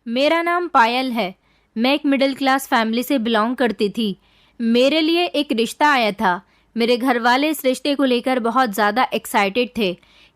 मेरा नाम पायल है। मैं एक मिडिल क्लास फैमिली से बिलोंग करती थी। मेरे लिए एक रिश्ता आया था। मेरे घर वाले इस रिश्ते को लेकर बहुत ज़्यादा एक्साइटेड थे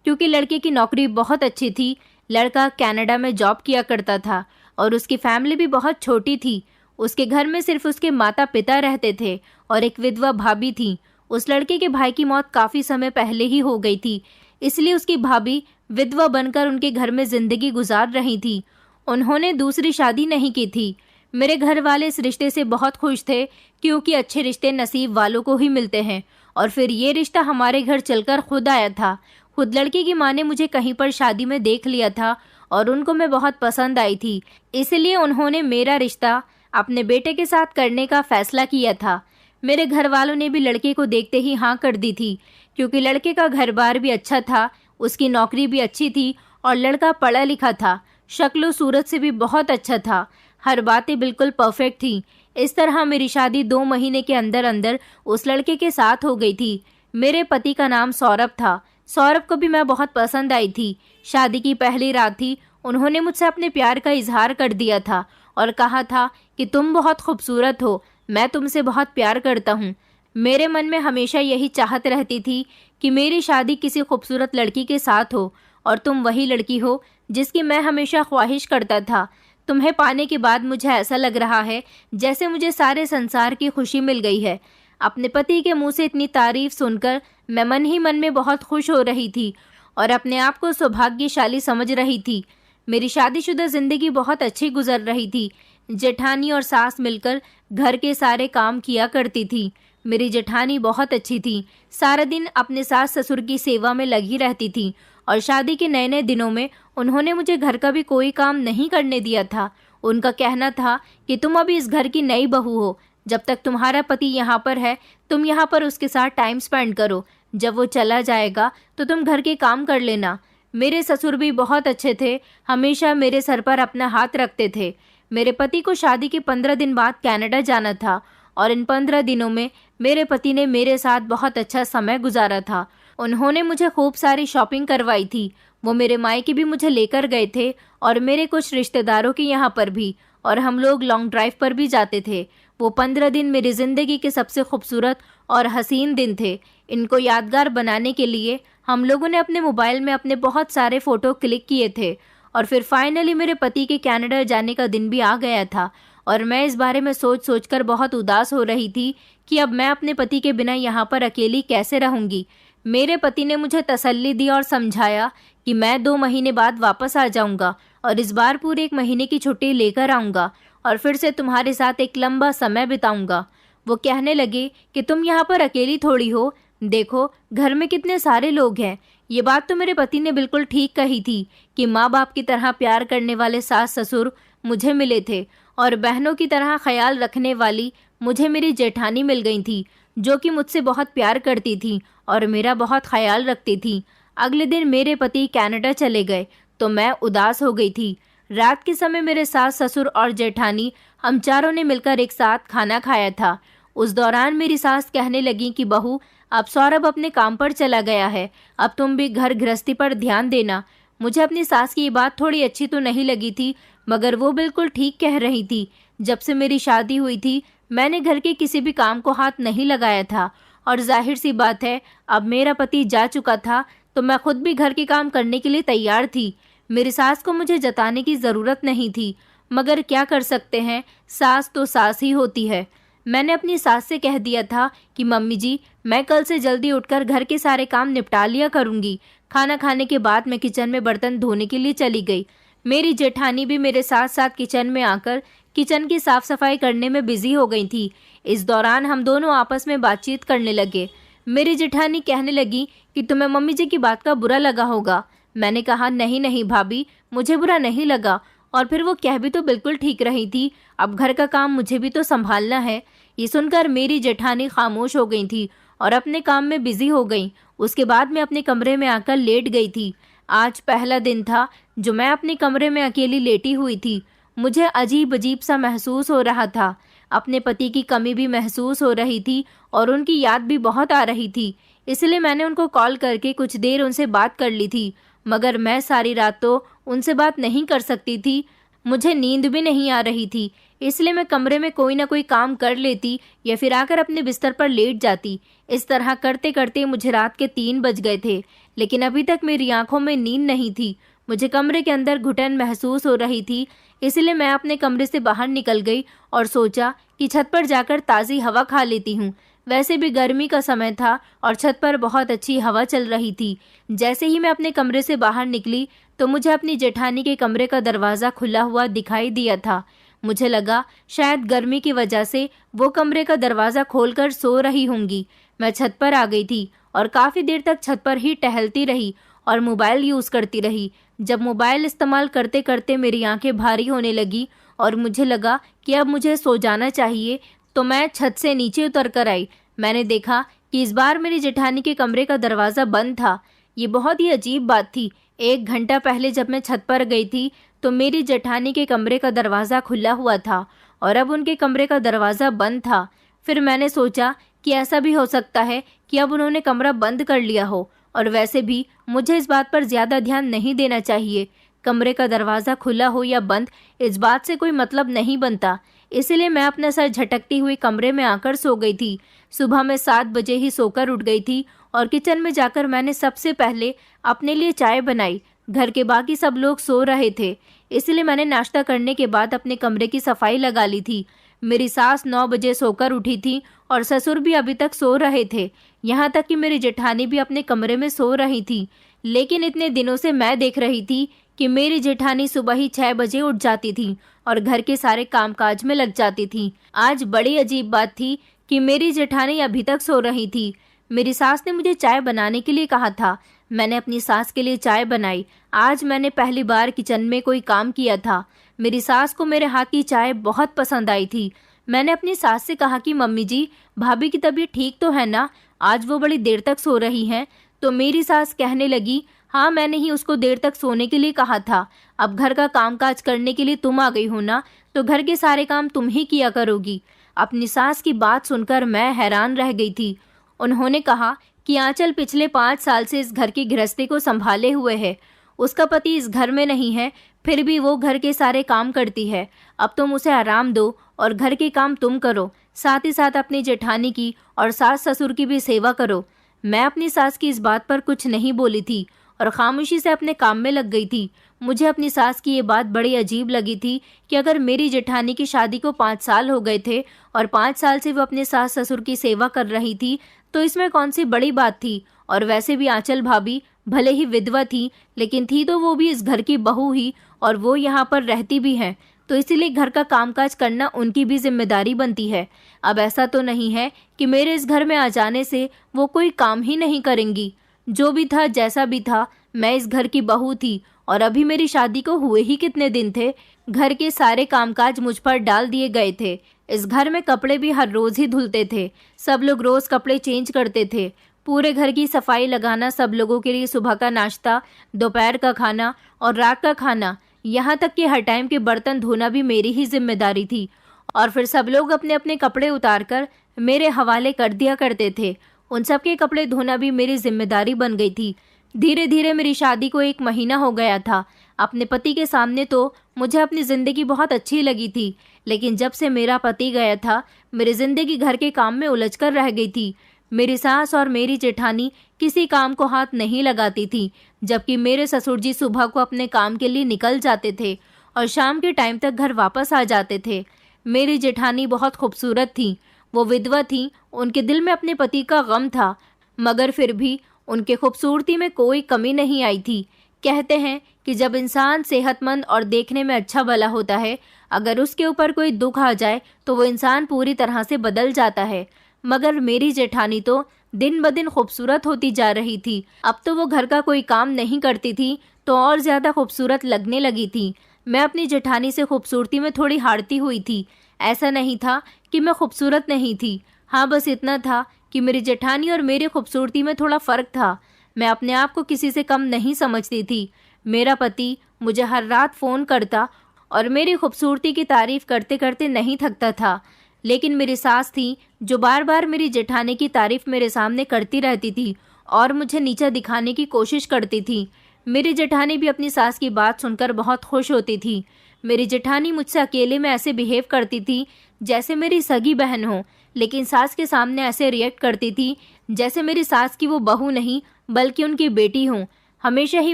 क्योंकि लड़के की नौकरी बहुत अच्छी थी। लड़का कनाडा में जॉब किया करता था और उसकी फैमिली भी बहुत छोटी थी। उसके घर में सिर्फ उसके माता पिता रहते थे और एक विधवा भाभी थी। उस लड़के के भाई की मौत काफ़ी समय पहले ही हो गई थी, इसलिए उसकी भाभी विधवा बनकर उनके घर में ज़िंदगी गुजार रही थी। उन्होंने दूसरी शादी नहीं की थी। मेरे घर वाले इस रिश्ते से बहुत खुश थे क्योंकि अच्छे रिश्ते नसीब वालों को ही मिलते हैं और फिर ये रिश्ता हमारे घर चलकर खुद आया था। खुद लड़की की माँ ने मुझे कहीं पर शादी में देख लिया था और उनको मैं बहुत पसंद आई थी, इसलिए उन्होंने मेरा रिश्ता अपने बेटे के साथ करने का फैसला किया था। मेरे घर वालों ने भी लड़के को देखते ही हाँ कर दी थी क्योंकि लड़के का घर बार भी अच्छा था, उसकी नौकरी भी अच्छी थी और लड़का पढ़ा लिखा था। शक्ल सूरत से भी बहुत अच्छा था। हर बातें बिल्कुल परफेक्ट थी। इस तरह मेरी शादी 2 महीने के अंदर अंदर उस लड़के के साथ हो गई थी। मेरे पति का नाम सौरभ था। सौरभ को भी मैं बहुत पसंद आई थी। शादी की पहली रात थी। उन्होंने मुझसे अपने प्यार का इजहार कर दिया था और कहा था कि तुम बहुत खूबसूरत हो, मैं तुमसे बहुत प्यार करता हूँ। मेरे मन में हमेशा यही चाहत रहती थी कि मेरी शादी किसी खूबसूरत लड़की के साथ हो और तुम वही लड़की हो जिसकी मैं हमेशा ख्वाहिश करता था। तुम्हें पाने के बाद मुझे ऐसा लग रहा है जैसे मुझे सारे संसार की खुशी मिल गई है। अपने पति के मुंह से इतनी तारीफ सुनकर मैं मन ही मन में बहुत खुश हो रही थी और अपने आप को सौभाग्यशाली समझ रही थी। मेरी शादीशुदा जिंदगी बहुत अच्छी गुजर रही थी। जेठानी और सास मिलकर घर के सारे काम किया करती थी। मेरी जेठानी बहुत अच्छी थी, सारा दिन अपने सास ससुर की सेवा में लगी रहती थी और शादी के नए नए दिनों में उन्होंने मुझे घर का भी कोई काम नहीं करने दिया था। उनका कहना था कि तुम अभी इस घर की नई बहू हो, जब तक तुम्हारा पति यहाँ पर है तुम यहाँ पर उसके साथ टाइम स्पेंड करो, जब वो चला जाएगा तो तुम घर के काम कर लेना। मेरे ससुर भी बहुत अच्छे थे, हमेशा मेरे सर पर अपना हाथ रखते थे। मेरे पति को शादी के 15 दिन बाद कनाडा जाना था और इन 15 दिनों में मेरे पति ने मेरे साथ बहुत अच्छा समय गुजारा था। उन्होंने मुझे खूब सारी शॉपिंग करवाई थी। वो मेरे मायके भी मुझे लेकर गए थे और मेरे कुछ रिश्तेदारों के यहाँ पर भी, और हम लोग लॉन्ग ड्राइव पर भी जाते थे। वो 15 दिन मेरी ज़िंदगी के सबसे खूबसूरत और हसीन दिन थे। इनको यादगार बनाने के लिए हम लोगों ने अपने मोबाइल में अपने बहुत सारे फ़ोटो क्लिक किए थे और फिर फाइनली मेरे पति के कनाडा जाने का दिन भी आ गया था और मैं इस बारे में सोच सोचकर बहुत उदास हो रही थी कि अब मैं अपने पति के बिना यहाँ पर अकेली कैसे रहूँगी। मेरे पति ने मुझे तसल्ली दी और समझाया कि मैं 2 महीने बाद वापस आ जाऊँगा और इस बार पूरे 1 महीने की छुट्टी लेकर आऊँगा और फिर से तुम्हारे साथ एक लंबा समय बिताऊँगा। वो कहने लगे कि तुम यहाँ पर अकेली थोड़ी हो, देखो घर में कितने सारे लोग हैं। ये बात तो मेरे पति ने बिल्कुल ठीक कही थी कि माँ बाप की तरह प्यार करने वाले सास ससुर मुझे मिले थे और बहनों की तरह ख्याल रखने वाली मुझे मेरी जेठानी मिल गई थी, जो कि मुझसे बहुत प्यार करती थी और मेरा बहुत ख्याल रखती थी। अगले दिन मेरे पति कनाडा चले गए तो मैं उदास हो गई थी। रात के समय मेरे सास ससुर और जेठानी हम चारों ने मिलकर एक साथ खाना खाया था। उस दौरान मेरी सास कहने लगी कि बहू, अब सौरभ अपने काम पर चला गया है, अब तुम भी घर गृहस्थी पर ध्यान देना। मुझे अपनी सास की ये बात थोड़ी अच्छी तो नहीं लगी थी, मगर वो बिल्कुल ठीक कह रही थी। जब से मेरी शादी हुई थी मैंने घर के किसी भी काम को हाथ नहीं लगाया था और जाहिर सी बात है अब मेरा पति जा चुका था तो मैं खुद भी घर के काम करने के लिए तैयार थी। मेरी सास को मुझे जताने की ज़रूरत नहीं थी, मगर क्या कर सकते हैं, सास तो सास ही होती है। मैंने अपनी सास से कह दिया था कि मम्मी जी, मैं कल से जल्दी उठकर घर के सारे काम निपटा लिया करूँगी। खाना खाने के बाद मैं किचन में बर्तन धोने के लिए चली गई। मेरी जेठानी भी मेरे साथ साथ किचन में आकर किचन की साफ सफाई करने में बिजी हो गई थी। इस दौरान हम दोनों आपस में बातचीत करने लगे। मेरी जेठानी कहने लगी कि तुम्हें मम्मी जी की बात का बुरा लगा होगा। मैंने कहा नहीं नहीं भाभी, मुझे बुरा नहीं लगा। और फिर वो कह भी तो बिल्कुल ठीक रही थी, अब घर का काम मुझे भी तो संभालना है। ये सुनकर मेरी जेठानी खामोश हो गई थी और अपने काम में बिजी हो गई। उसके बाद मैं अपने कमरे में आकर लेट गई थी। आज पहला दिन था जो मैं अपने कमरे में अकेली लेटी हुई थी। मुझे अजीब अजीब सा महसूस हो रहा था। अपने पति की कमी भी महसूस हो रही थी और उनकी याद भी बहुत आ रही थी। इसलिए मैंने उनको कॉल करके कुछ देर उनसे बात कर ली थी, मगर मैं सारी रात तो उनसे बात नहीं कर सकती थी। मुझे नींद भी नहीं आ रही थी, इसलिए मैं कमरे में कोई ना कोई काम कर लेती या फिर आकर अपने बिस्तर पर लेट जाती। इस तरह करते करते मुझे रात के 3 बज गए थे, लेकिन अभी तक मेरी आंखों में नींद नहीं थी। मुझे कमरे के अंदर घुटन महसूस हो रही थी, इसलिए मैं अपने कमरे से बाहर निकल गई और सोचा कि छत पर जाकर ताज़ी हवा खा लेती हूँ। वैसे भी गर्मी का समय था और छत पर बहुत अच्छी हवा चल रही थी। जैसे ही मैं अपने कमरे से बाहर निकली तो मुझे अपनी जेठानी के कमरे का दरवाज़ा खुला हुआ दिखाई दिया था। मुझे लगा शायद गर्मी की वजह से वो कमरे का दरवाज़ा खोलकर सो रही होंगी। मैं छत पर आ गई थी और काफ़ी देर तक छत पर ही टहलती रही और मोबाइल यूज़ करती रही। जब मोबाइल इस्तेमाल करते करते मेरी आंखें भारी होने लगी और मुझे लगा कि अब मुझे सो जाना चाहिए, तो मैं छत से नीचे उतर कर आई। मैंने देखा कि इस बार मेरी जेठानी के कमरे का दरवाज़ा बंद था। ये बहुत ही अजीब बात थी। 1 घंटा पहले जब मैं छत पर गई थी तो मेरी जेठानी के कमरे का दरवाज़ा खुला हुआ था और अब उनके कमरे का दरवाज़ा बंद था। फिर मैंने सोचा कि ऐसा भी हो सकता है कि अब उन्होंने कमरा बंद कर लिया हो, और वैसे भी मुझे इस बात पर ज़्यादा ध्यान नहीं देना चाहिए। कमरे का दरवाज़ा खुला हो या बंद, इस बात से कोई मतलब नहीं बनता। इसलिए मैं अपना सर झटकती हुई कमरे में आकर सो गई थी। सुबह में 7 बजे ही सोकर उठ गई थी और किचन में जाकर मैंने सबसे पहले अपने लिए चाय बनाई। घर के बाकी सब लोग सो रहे थे, इसलिए मैंने नाश्ता करने के बाद अपने कमरे की सफाई लगा ली थी। मेरी सास 9 बजे सोकर उठी थी और ससुर भी अभी तक सो रहे थे। यहाँ तक कि मेरी जेठानी भी अपने कमरे में सो रही थी। लेकिन इतने दिनों से मैं देख रही थी कि मेरी जेठानी सुबह ही 6 बजे उठ जाती थी और घर के सारे कामकाज में लग जाती थी। आज बड़ी अजीब बात थी कि मेरी जेठानी अभी तक सो रही थी। मेरी सास ने मुझे चाय बनाने के लिए कहा था। मैंने अपनी सास के लिए चाय बनाई। आज मैंने पहली बार किचन में कोई काम किया था। मेरी सास को मेरे हाथ की चाय बहुत पसंद आई थी। मैंने अपनी सास से कहा कि मम्मी जी, भाभी की तबीयत ठीक तो है ना? आज वो बड़ी देर तक सो रही हैं। तो मेरी सास कहने लगी, हाँ, मैंने ही उसको देर तक सोने के लिए कहा था। अब घर का कामकाज करने के लिए तुम आ गई हो ना, तो घर के सारे काम तुम ही किया करोगी। अपनी सास की बात सुनकर मैं हैरान रह गई थी। उन्होंने कहा कि आंचल पिछले 5 साल से इस घर की गृहस्थी को संभाले हुए है। उसका पति इस घर में नहीं है, फिर भी वो घर के सारे काम करती है। अब तुम उसे आराम दो और घर के काम तुम करो, साथ ही साथ अपनी जेठानी की और सास ससुर की भी सेवा करो। मैं अपनी सास की इस बात पर कुछ नहीं बोली थी और खामोशी से अपने काम में लग गई थी। मुझे अपनी सास की ये बात बड़ी अजीब लगी थी कि अगर मेरी जेठानी की शादी को 5 साल हो गए थे और 5 साल से वो अपने सास ससुर की सेवा कर रही थी, तो इसमें कौन सी बड़ी बात थी। और वैसे भी आंचल भाभी भले ही विधवा थी, लेकिन थी तो वो भी इस घर की बहू ही, और वो यहाँ पर रहती भी हैं, तो इसीलिए घर का कामकाज करना उनकी भी जिम्मेदारी बनती है। अब ऐसा तो नहीं है कि मेरे इस घर में आ जाने से वो कोई काम ही नहीं करेंगी। जो भी था, जैसा भी था, मैं इस घर की बहू थी और अभी मेरी शादी को हुए ही कितने दिन थे। घर के सारे कामकाज मुझ पर डाल दिए गए थे। इस घर में कपड़े भी हर रोज ही धुलते थे। सब लोग रोज कपड़े चेंज करते थे। पूरे घर की सफाई लगाना, सब लोगों के लिए सुबह का नाश्ता, दोपहर का खाना और रात का खाना, यहाँ तक कि हर टाइम के बर्तन धोना भी मेरी ही जिम्मेदारी थी। और फिर सब लोग अपने अपने कपड़े उतार कर मेरे हवाले कर दिया करते थे। उन सब के कपड़े धोना भी मेरी जिम्मेदारी बन गई थी। धीरे धीरे मेरी शादी को 1 महीना हो गया था। अपने पति के सामने तो मुझे अपनी ज़िंदगी बहुत अच्छी लगी थी, लेकिन जब से मेरा पति गया था, मेरी ज़िंदगी घर के काम में उलझकर रह गई थी। मेरी सास और मेरी जेठानी किसी काम को हाथ नहीं लगाती थी, जबकि मेरे ससुर जी सुबह को अपने काम के लिए निकल जाते थे और शाम के टाइम तक घर वापस आ जाते थे। मेरी जेठानी बहुत खूबसूरत थी। वो विधवा थी। उनके दिल में अपने पति का गम था, मगर फिर भी उनके खूबसूरती में कोई कमी नहीं आई थी। कहते हैं कि जब इंसान सेहतमंद और देखने में अच्छा भला होता है, अगर उसके ऊपर कोई दुख आ जाए तो वो इंसान पूरी तरह से बदल जाता है। मगर मेरी जेठानी तो दिन ब दिन खूबसूरत होती जा रही थी। अब तो वो घर का कोई काम नहीं करती थी तो और ज़्यादा खूबसूरत लगने लगी थी। मैं अपनी जेठानी से खूबसूरती में थोड़ी हारती हुई थी। ऐसा नहीं था कि मैं खूबसूरत नहीं थी। हाँ, बस इतना था कि मेरी जेठानी और मेरी खूबसूरती में थोड़ा फ़र्क था। मैं अपने आप को किसी से कम नहीं समझती थी। मेरा पति मुझे हर रात फ़ोन करता और मेरी खूबसूरती की तारीफ़ करते करते नहीं थकता था। लेकिन मेरी सास थी जो बार बार मेरी जेठानी की तारीफ़ मेरे सामने करती रहती थी और मुझे नीचा दिखाने की कोशिश करती थी। मेरी जेठानी भी अपनी सास की बात सुनकर बहुत खुश होती थी। मेरी जेठानी मुझसे अकेले में ऐसे बिहेव करती थी जैसे मेरी सगी बहन हो, लेकिन सास के सामने ऐसे रिएक्ट करती थी जैसे मेरी सास की वो बहू नहीं बल्कि उनकी बेटी हूँ। हमेशा ही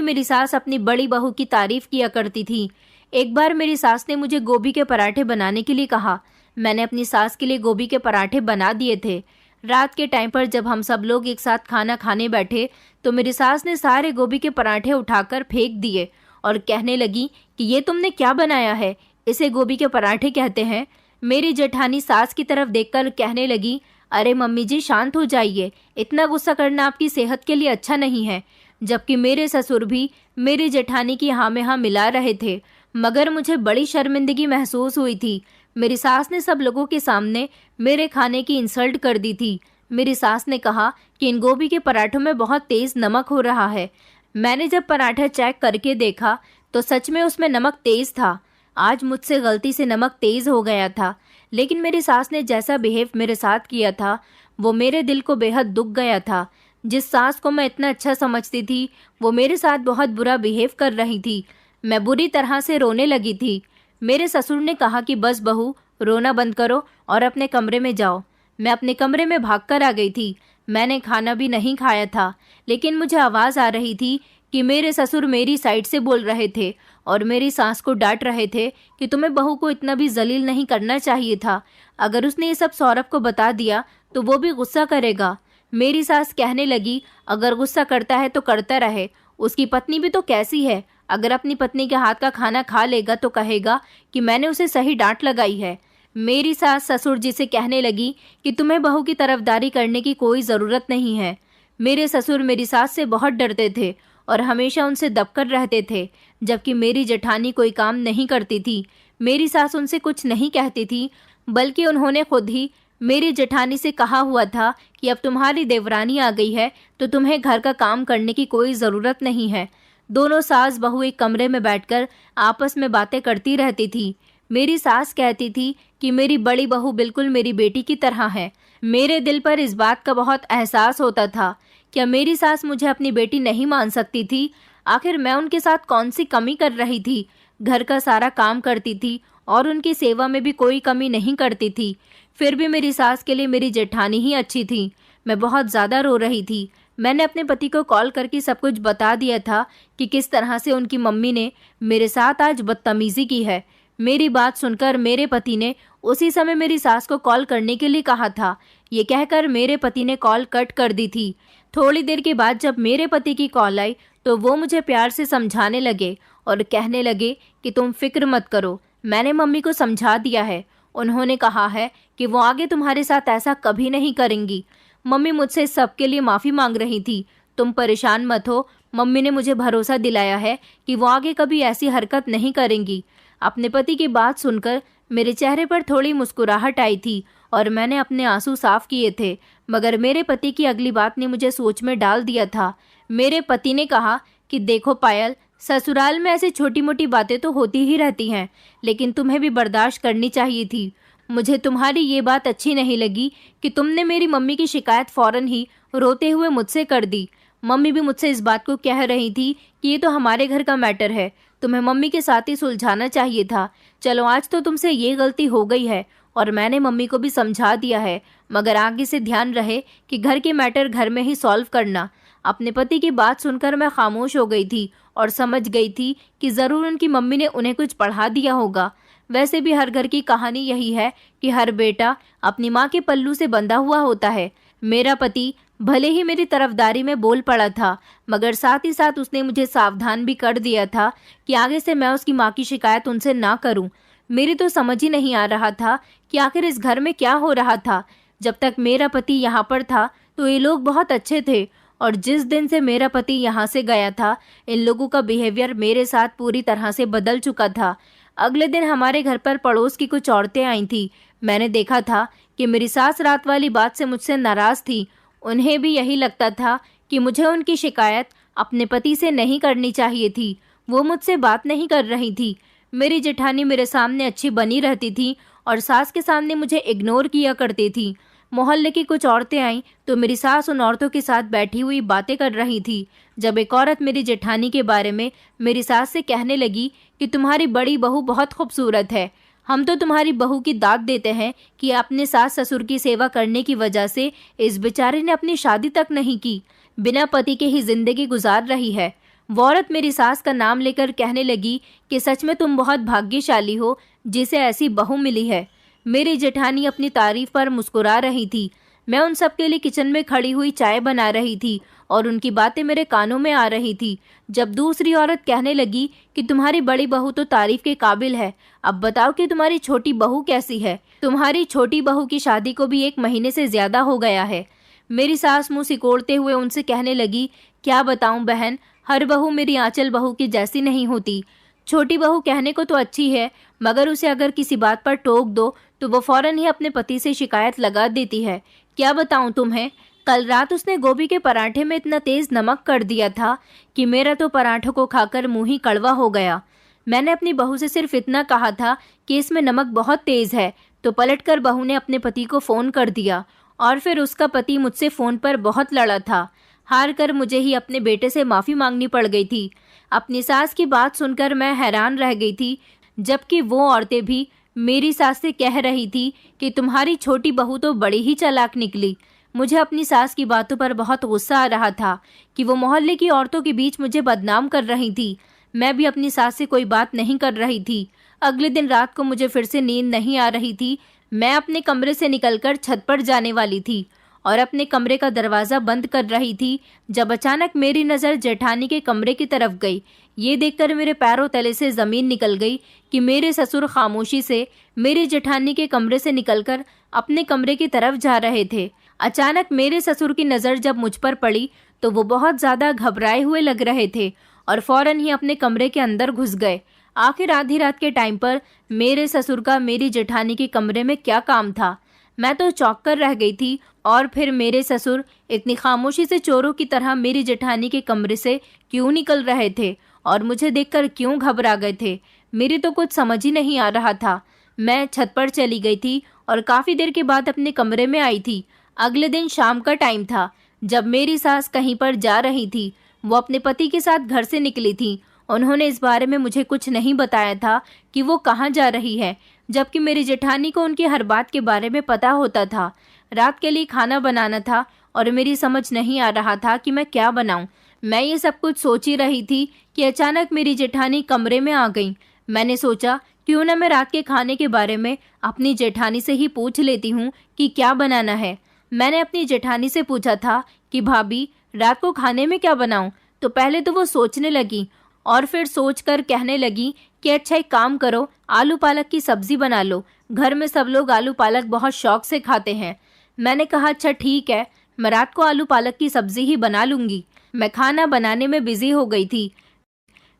मेरी सास अपनी बड़ी बहू की तारीफ किया करती थी। एक बार मेरी सास ने मुझे गोभी के पराठे बनाने के लिए कहा। मैंने अपनी सास के लिए गोभी के पराठे बना दिए थे। रात के टाइम पर जब हम सब लोग एक साथ खाना खाने बैठे तो मेरी सास ने सारे गोभी के पराठे उठाकर फेंक दिए और कहने लगी कि ये तुमने क्या बनाया है, इसे गोभी के पराठे कहते हैं। मेरी जेठानी सास की तरफ देखकर कहने लगी, अरे मम्मी जी शांत हो जाइए, इतना गुस्सा करना आपकी सेहत के लिए अच्छा नहीं है। जबकि मेरे ससुर भी मेरी जेठानी की हाँ में हाँ मिला रहे थे, मगर मुझे बड़ी शर्मिंदगी महसूस हुई थी। मेरी सास ने सब लोगों के सामने मेरे खाने की इंसल्ट कर दी थी। मेरी सास ने कहा कि इन गोभी के पराठों में बहुत तेज नमक हो रहा है। मैंने जब पराठा चेक करके देखा तो सच में उसमें नमक तेज था। आज मुझसे गलती से नमक तेज हो गया था, लेकिन मेरी सास ने जैसा बिहेव मेरे साथ किया था वो मेरे दिल को बेहद दुख गया था। जिस सास को मैं इतना अच्छा समझती थी वो मेरे साथ बहुत बुरा बिहेव कर रही थी। मैं बुरी तरह से रोने लगी थी। मेरे ससुर ने कहा कि बस बहू, रोना बंद करो और अपने कमरे में जाओ। मैं अपने कमरे में भागकर आ गई थी। मैंने खाना भी नहीं खाया था, लेकिन मुझे आवाज़ आ रही थी कि मेरे ससुर मेरी साइड से बोल रहे थे और मेरी सास को डांट रहे थे कि तुम्हें बहू को इतना भी जलील नहीं करना चाहिए था। अगर उसने ये सब सौरभ को बता दिया तो वो भी गुस्सा करेगा। मेरी सास कहने लगी, अगर गुस्सा करता है तो करता रहे, उसकी पत्नी भी तो कैसी है। अगर अपनी पत्नी के हाथ का खाना खा लेगा तो कहेगा कि मैंने उसे सही डांट लगाई है। मेरी सास ससुर जी से कहने लगी कि तुम्हें बहू की तरफदारी करने की कोई ज़रूरत नहीं है। मेरे ससुर मेरी सास से बहुत डरते थे और हमेशा उनसे दबकर रहते थे, जबकि मेरी जेठानी कोई काम नहीं करती थी। मेरी सास उनसे कुछ नहीं कहती थी, बल्कि उन्होंने खुद ही मेरी जेठानी से कहा हुआ था कि अब तुम्हारी देवरानी आ गई है तो तुम्हें घर का काम करने की कोई ज़रूरत नहीं है। दोनों सास बहू एक कमरे में बैठकर आपस में बातें करती रहती थी। मेरी सास कहती थी कि मेरी बड़ी बहू बिल्कुल मेरी बेटी की तरह है। मेरे दिल पर इस बात का बहुत एहसास होता था। क्या मेरी सास मुझे अपनी बेटी नहीं मान सकती थी? आखिर मैं उनके साथ कौन सी कमी कर रही थी? घर का सारा काम करती थी और उनकी सेवा में भी कोई कमी नहीं करती थी। फिर भी मेरी सास के लिए मेरी जेठानी ही अच्छी थी। मैं बहुत ज़्यादा रो रही थी। मैंने अपने पति को कॉल करके सब कुछ बता दिया था कि किस तरह से उनकी मम्मी ने मेरे साथ आज बदतमीज़ी की है। मेरी बात सुनकर मेरे पति ने उसी समय मेरी सास को कॉल करने के लिए कहा था। ये कहकर मेरे पति ने कॉल कट कर दी थी। थोड़ी देर के बाद जब मेरे पति की कॉल आई तो वो मुझे प्यार से समझाने लगे और कहने लगे कि तुम फिक्र मत करो, मैंने मम्मी को समझा दिया है। उन्होंने कहा है कि वो आगे तुम्हारे साथ ऐसा कभी नहीं करेंगी। मम्मी मुझसे इस सब के लिए माफ़ी मांग रही थी। तुम परेशान मत हो, मम्मी ने मुझे भरोसा दिलाया है कि वो आगे कभी ऐसी हरकत नहीं करेंगी। अपने पति की बात सुनकर मेरे चेहरे पर थोड़ी मुस्कुराहट आई थी और मैंने अपने आंसू साफ किए थे, मगर मेरे पति की अगली बात ने मुझे सोच में डाल दिया था। मेरे पति ने कहा कि देखो पायल, ससुराल में ऐसी छोटी मोटी बातें तो होती ही रहती हैं, लेकिन तुम्हें भी बर्दाश्त करनी चाहिए थी। मुझे तुम्हारी ये बात अच्छी नहीं लगी कि तुमने मेरी मम्मी की शिकायत फ़ौरन ही रोते हुए मुझसे कर दी। मम्मी भी मुझसे इस बात को कह रही थी कि ये तो हमारे घर का मैटर है, तुम्हें मम्मी के साथ ही सुलझाना चाहिए था। चलो आज तो तुमसे ये गलती हो गई है और मैंने मम्मी को भी समझा दिया है, मगर आगे से ध्यान रहे कि घर के मैटर घर में ही सॉल्व करना। अपने पति की बात सुनकर मैं खामोश हो गई थी और समझ गई थी कि ज़रूर उनकी मम्मी ने उन्हें कुछ पढ़ा दिया होगा। वैसे भी हर घर की कहानी यही है कि हर बेटा अपनी माँ के पल्लू से बंधा हुआ होता है। मेरा पति भले ही मेरी तरफदारी में बोल पड़ा था, मगर साथ ही साथ उसने मुझे सावधान भी कर दिया था कि आगे से मैं उसकी माँ की शिकायत उनसे ना करूं। मेरी तो समझ ही नहीं आ रहा था कि आखिर इस घर में क्या हो रहा था। जब तक मेरा पति यहाँ पर था तो ये लोग बहुत अच्छे थे, और जिस दिन से मेरा पति यहाँ से गया था इन लोगों का बिहेवियर मेरे साथ पूरी तरह से बदल चुका था। अगले दिन हमारे घर पर पड़ोस की कुछ औरतें आई थी। मैंने देखा था कि मेरी सास रात वाली बात से मुझसे नाराज़ थी। उन्हें भी यही लगता था कि मुझे उनकी शिकायत अपने पति से नहीं करनी चाहिए थी। वो मुझसे बात नहीं कर रही थी। मेरी जेठानी मेरे सामने अच्छी बनी रहती थी और सास के सामने मुझे इग्नोर किया करती थी। मोहल्ले की कुछ औरतें आईं तो मेरी सास उन औरतों के साथ बैठी हुई बातें कर रही थी। जब एक औरत मेरी जेठानी के बारे में मेरी सास से कहने लगी कि तुम्हारी बड़ी बहू बहुत खूबसूरत है। हम तो तुम्हारी बहू की दाद देते हैं कि अपने सास ससुर की सेवा करने की वजह से इस बेचारे ने अपनी शादी तक नहीं की, बिना पति के ही जिंदगी गुजार रही है। वो औरत मेरी सास का नाम लेकर कहने लगी कि सच में तुम बहुत भाग्यशाली हो जिसे ऐसी बहू मिली है। मेरी जेठानी अपनी तारीफ पर मुस्कुरा रही थी। मैं उन सब के लिए किचन में खड़ी हुई चाय बना रही थी और उनकी बातें मेरे कानों में आ रही थी, जब दूसरी औरत कहने लगी कि तुम्हारी बड़ी बहू तो तारीफ के काबिल है, अब बताओ कि तुम्हारी छोटी बहू कैसी है। तुम्हारी छोटी बहू की शादी को भी 1 महीने से ज्यादा हो गया है। मेरी सास मुंह सिकोड़ते हुए उनसे कहने लगी, क्या बताऊं बहन, हर बहू मेरी आंचल बहू की जैसी नहीं होती। छोटी बहू कहने को तो अच्छी है, मगर उसे अगर किसी बात पर टोक दो तो वो फौरन ही अपने पति से शिकायत लगा देती है। क्या बताऊं तुम्हें, कल रात उसने गोभी के पराठे में इतना तेज नमक कर दिया था कि मेरा तो पराठों को खाकर मुंह ही कड़वा हो गया। मैंने अपनी बहू से सिर्फ इतना कहा था कि इसमें नमक बहुत तेज है, तो पलटकर बहू ने अपने पति को फोन कर दिया और फिर उसका पति मुझसे फोन पर बहुत लड़ा था। हार कर मुझे ही अपने बेटे से माफी मांगनी पड़ गई थी। अपनी सास की बात सुनकर मैं हैरान रह गई थी, जबकि वो औरतें भी मेरी सास से कह रही थी कि तुम्हारी छोटी बहू तो बड़ी ही चालाक निकली। मुझे अपनी सास की बातों पर बहुत गुस्सा आ रहा था कि वो मोहल्ले की औरतों के बीच मुझे बदनाम कर रही थी। मैं भी अपनी सास से कोई बात नहीं कर रही थी। अगले दिन रात को मुझे फिर से नींद नहीं आ रही थी। मैं अपने कमरे से निकलकर छत पर जाने वाली थी और अपने कमरे का दरवाज़ा बंद कर रही थी, जब अचानक मेरी नज़र जेठानी के कमरे की तरफ गई। ये देखकर मेरे पैरों तले से ज़मीन निकल गई कि मेरे ससुर खामोशी से मेरी जेठानी के कमरे से निकलकर अपने कमरे की तरफ जा रहे थे। अचानक मेरे ससुर की नज़र जब मुझ पर पड़ी तो वो बहुत ज़्यादा घबराए हुए लग रहे थे और फौरन ही अपने कमरे के अंदर घुस गए। आखिर आधी रात के टाइम पर मेरे ससुर का मेरी जेठानी के कमरे में क्या काम था? मैं तो चौंक कर रह गई थी। और फिर मेरे ससुर इतनी खामोशी से चोरों की तरह मेरी जेठानी के कमरे से क्यों निकल रहे थे और मुझे देखकर क्यों घबरा गए थे? मेरी तो कुछ समझ ही नहीं आ रहा था। मैं छत पर चली गई थी और काफ़ी देर के बाद अपने कमरे में आई थी। अगले दिन शाम का टाइम था, जब मेरी सास कहीं पर जा रही थी। वो अपने पति के साथ घर से निकली थी। उन्होंने इस बारे में मुझे कुछ नहीं बताया था कि वो कहाँ जा रही है, जबकि मेरी जेठानी को उनकी हर बात के बारे में पता होता था। रात के लिए खाना बनाना था और मेरी समझ नहीं आ रहा था कि मैं क्या बनाऊं। मैं ये सब कुछ सोच ही रही थी कि अचानक मेरी जेठानी कमरे में आ गई। मैंने सोचा क्यों ना मैं रात के खाने के बारे में अपनी जेठानी से ही पूछ लेती हूँ कि क्या बनाना है। मैंने अपनी जेठानी से पूछा था कि भाभी रात को खाने में क्या बनाऊं? तो पहले तो वो सोचने लगी और फिर सोचकर कहने लगी कि अच्छा एक काम करो, आलू पालक की सब्जी बना लो। घर में सब लोग आलू पालक बहुत शौक से खाते हैं। मैंने कहा अच्छा ठीक है, मैं रात को आलू पालक की सब्जी ही बना लूंगी। मैं खाना बनाने में बिजी हो गई थी।